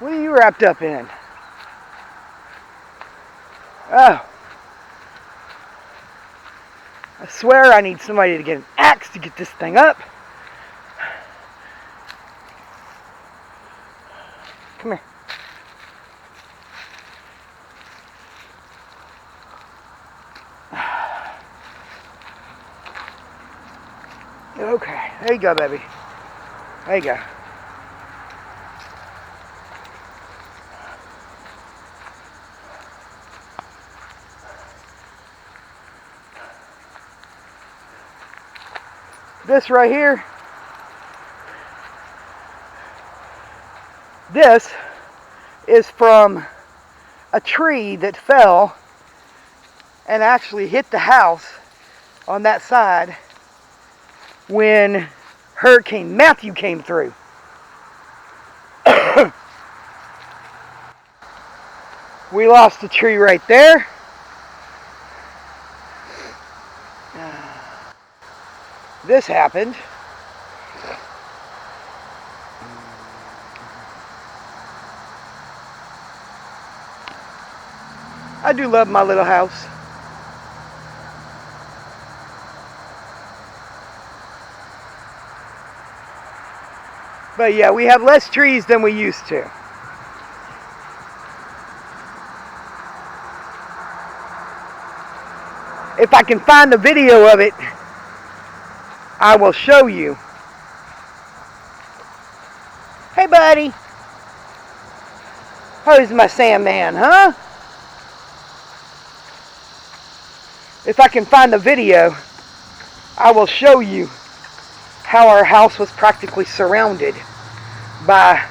What are you wrapped up in? Oh. I swear I need somebody to get an axe to get this thing up. Come here. Okay, there you go, baby. There you go. This right here, this is from a tree that fell and actually hit the house on that side when Hurricane Matthew came through. We lost the tree right there. This happened. I do love my little house. But yeah, we have less trees than we used to. If I can find the video of it, I will show you. Hey, buddy. Who's my Sandman, huh? If I can find the video, I will show you how our house was practically surrounded by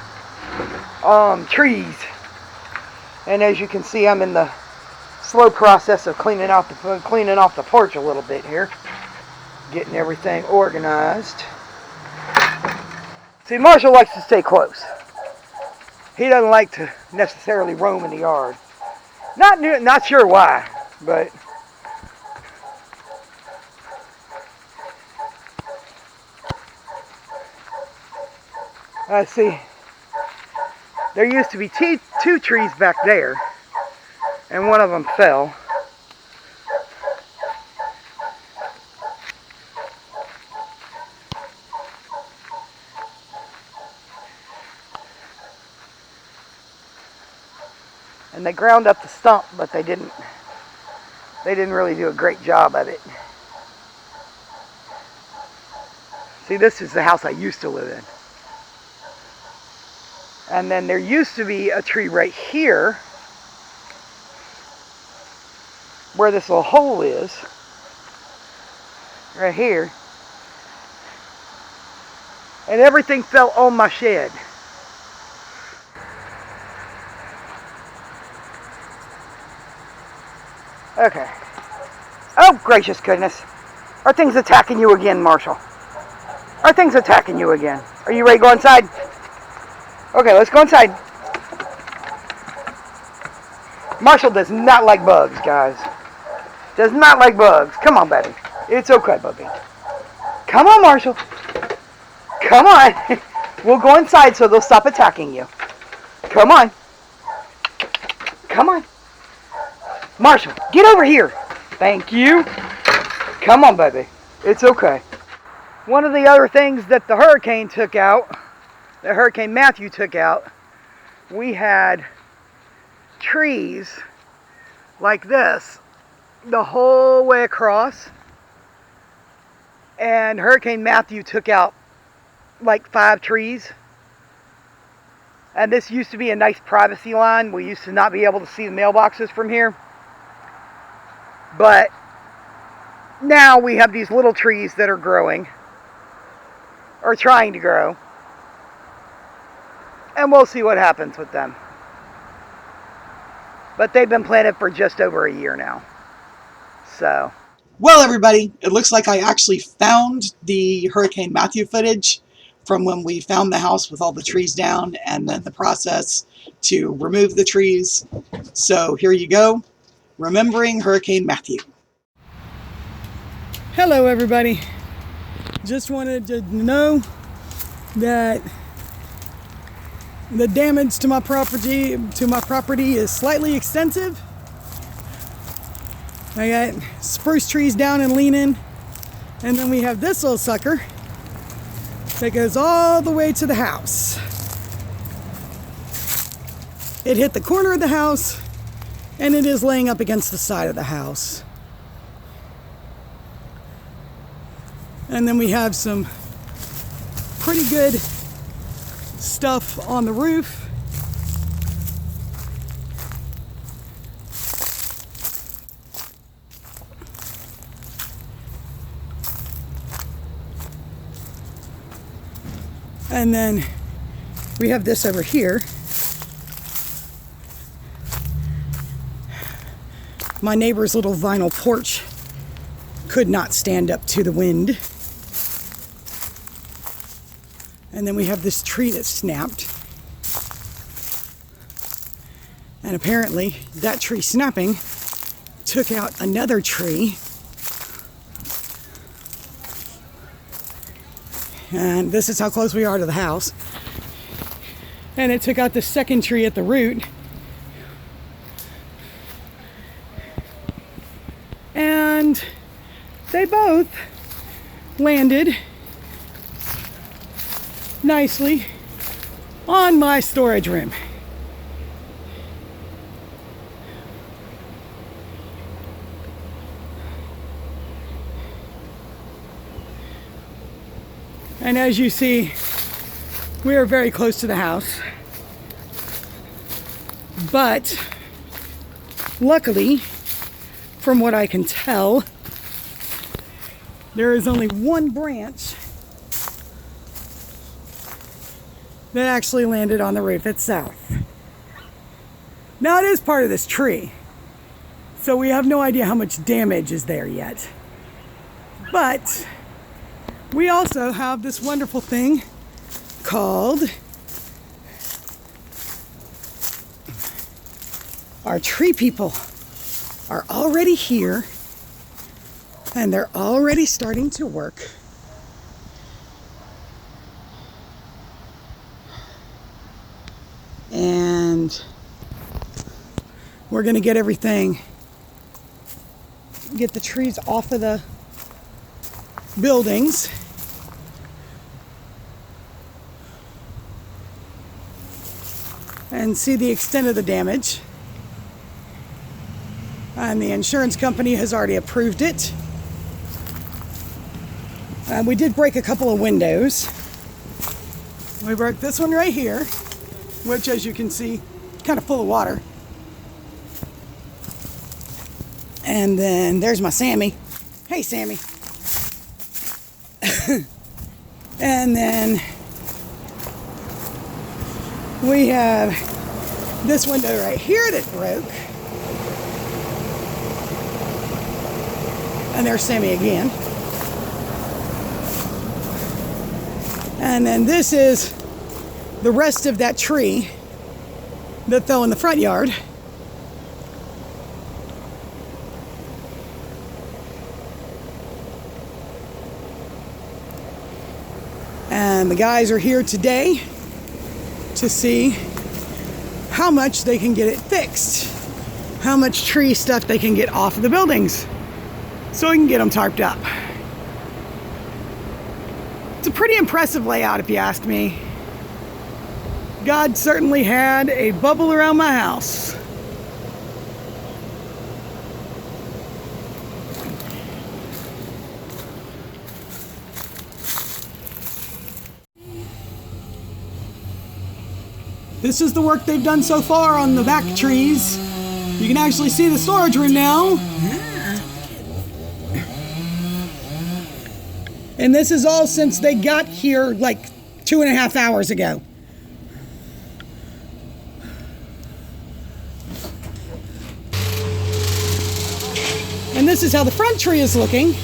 trees. And as you can see, I'm in the slow process of cleaning off the porch a little bit here, getting everything organized. See, Marshall likes to stay close. He doesn't like to necessarily roam in the yard. Not sure why, but see, there used to be two trees back there, and one of them fell. And they ground up the stump, but they didn't really do a great job of it. See, this is the house I used to live in. And then there used to be a tree right here where this little hole is. Right here. And everything fell on my shed. Okay. Oh, gracious goodness. Are things attacking you again, Marshall? Are things attacking you again? Are you ready to go inside? Okay, let's go inside. Marshall does not like bugs, guys. Does not like bugs. Come on, baby. It's okay, baby. Come on, Marshall. Come on. We'll go inside so they'll stop attacking you. Come on. Come on. Marshall, get over here. Thank you. Come on, baby. It's okay. One of the other things that the hurricane took out, that Hurricane Matthew took out, we had trees like this the whole way across. And Hurricane Matthew took out like 5 trees. And this used to be a nice privacy line. We used to not be able to see the mailboxes from here. But now we have these little trees that are growing, or trying to grow. And we'll see what happens with them. But they've been planted for just over a year now. So. Well, everybody, it looks like I actually found the Hurricane Matthew footage from when we found the house with all the trees down, and then the process to remove the trees. So here you go. Remembering Hurricane Matthew. Hello, everybody. Just wanted to know that The damage to my property is slightly extensive. I got spruce trees down and leaning, and then we have this little sucker that goes all the way to the house. It hit the corner of the house, and it is laying up against the side of the house. And then we have some pretty good stuff on the roof. And then we have this over here. My neighbor's little vinyl porch could not stand up to the wind. And then we have this tree that snapped. And apparently that tree snapping took out another tree. And this is how close we are to the house. And it took out the second tree at the root. And they both landed nicely on my storage room. And as you see, we are very close to the house. But luckily, from what I can tell, there is only one branch that actually landed on the roof itself. Now it is part of this tree, so we have no idea how much damage is there yet. But we also have this wonderful thing called our tree people are already here, and they're already starting to work. And we're gonna get everything, get the trees off of the buildings. And see the extent of the damage. And the insurance company has already approved it. We did break a couple of windows. We broke this one right here, which, as you can see, kind of full of water. And then there's my Sammy. Hey, Sammy. And then we have this window right here that broke. And there's Sammy again. And then this is the rest of that tree that fell in the front yard. And the guys are here today to see how much they can get it fixed, how much tree stuff they can get off of the buildings so we can get them tarped up. It's a pretty impressive layout, if you ask me. God certainly had a bubble around my house. This is the work they've done so far on the back trees. You can actually see the storage room now. And this is all since they got here like 2.5 hours ago. And this is how the front tree is looking.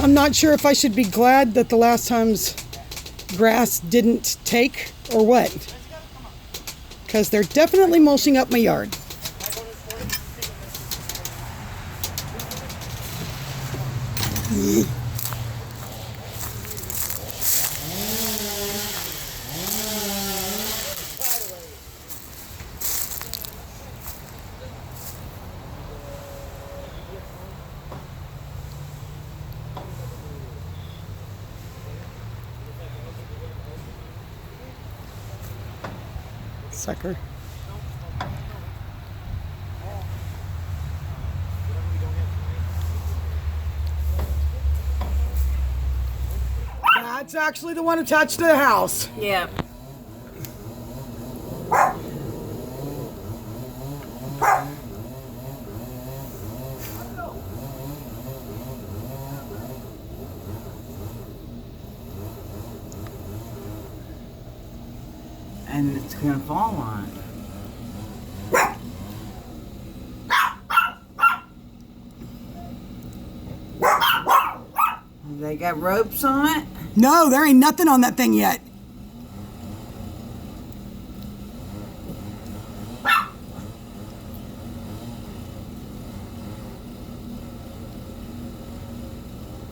I'm not sure if I should be glad that the last time's grass didn't take or what. Because they're definitely mulching up my yard. Sucker. That's actually the one attached to the house. Yeah. And it's gonna fall on. They got ropes on it? No, there ain't nothing on that thing yet.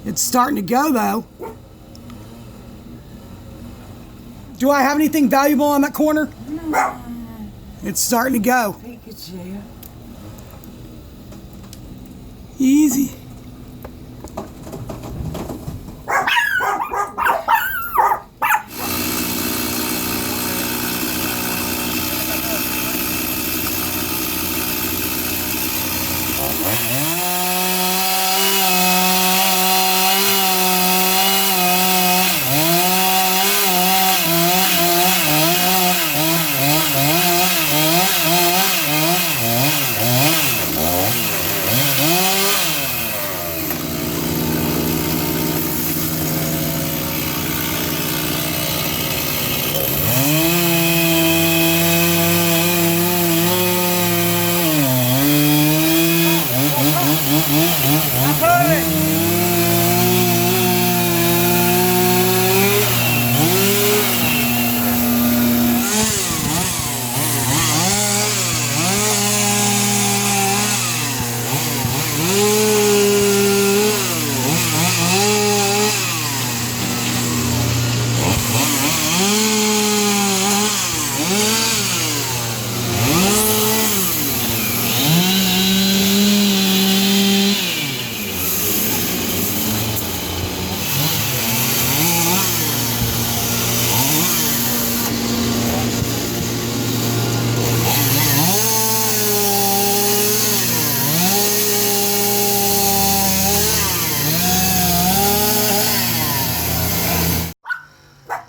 It's starting to go though. Do I have anything valuable on that corner? No. It's starting to go. Pikachu. Easy.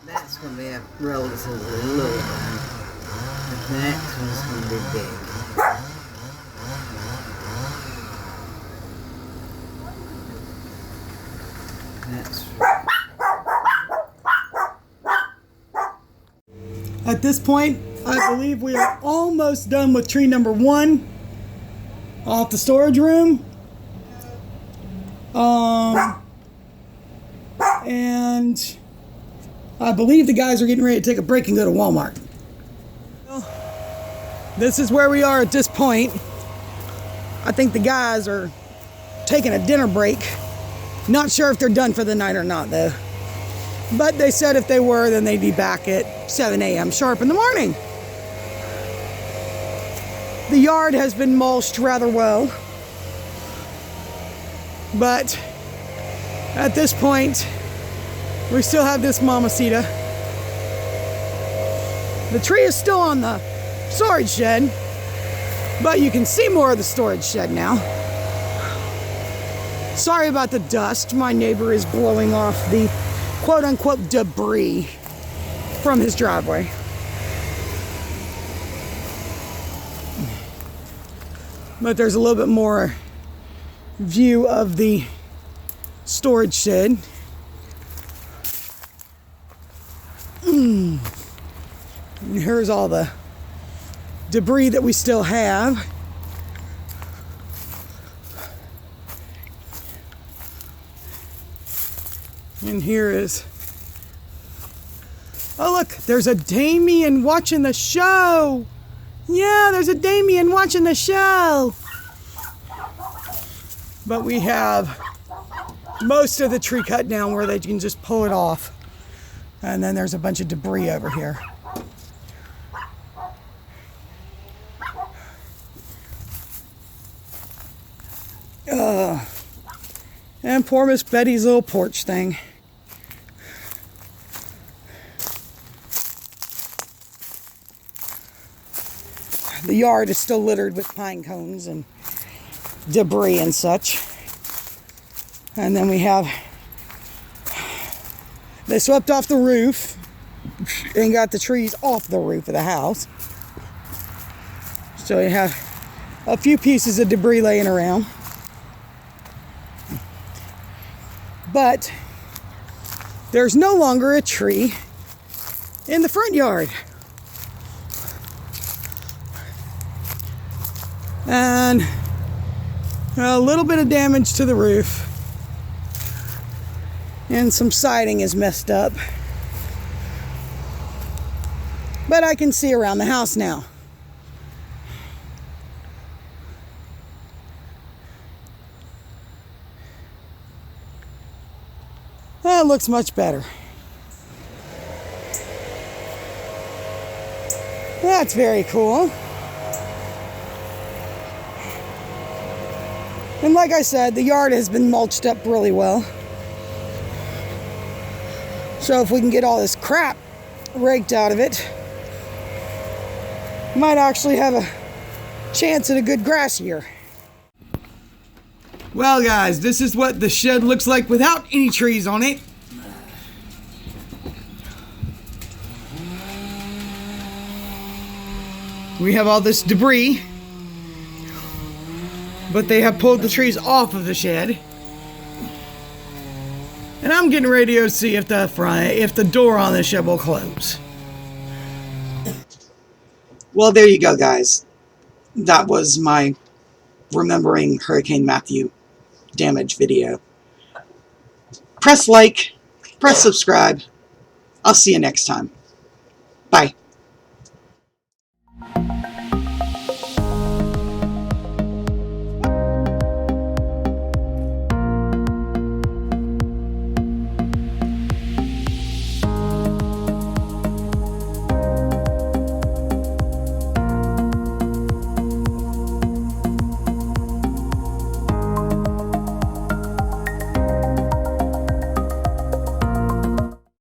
That's gonna be a relatively little one. The next one's gonna be big. That's At this point, I believe we are almost done with tree number 1 off the storage room. And I believe the guys are getting ready to take a break and go to Walmart. This is where we are at this point. I think the guys are taking a dinner break. Not sure if they're done for the night or not though. But they said if they were, then they'd be back at 7 a.m. sharp in the morning. The yard has been mulched rather well. But at this point, we still have this mamacita. The tree is still on the storage shed, but you can see more of the storage shed now. Sorry about the dust. My neighbor is blowing off the quote-unquote debris from his driveway. But there's a little bit more view of the storage shed. And here's all the debris that we still have. And here is, oh look, there's a Damien watching the show. Yeah, there's a Damien watching the show. But we have most of the tree cut down where they can just pull it off. And then there's a bunch of debris over here. And poor Miss Betty's little porch thing. The yard is still littered with pine cones and debris and such. And then we have, they swept off the roof and got the trees off the roof of the house. So you have a few pieces of debris laying around. But there's no longer a tree in the front yard. And a little bit of damage to the roof. And some siding is messed up. But I can see around the house now. That looks much better. That's very cool. And like I said, the yard has been mulched up really well. So if we can get all this crap raked out of it, might actually have a chance at a good grass year. Well guys, this is what the shed looks like without any trees on it. We have all this debris, but they have pulled the trees off of the shed. And I'm getting ready to see if the door on the shed will close. Well, there you go, guys. That was my remembering Hurricane Matthew damage video. Press like, press subscribe. I'll see you next time. Bye.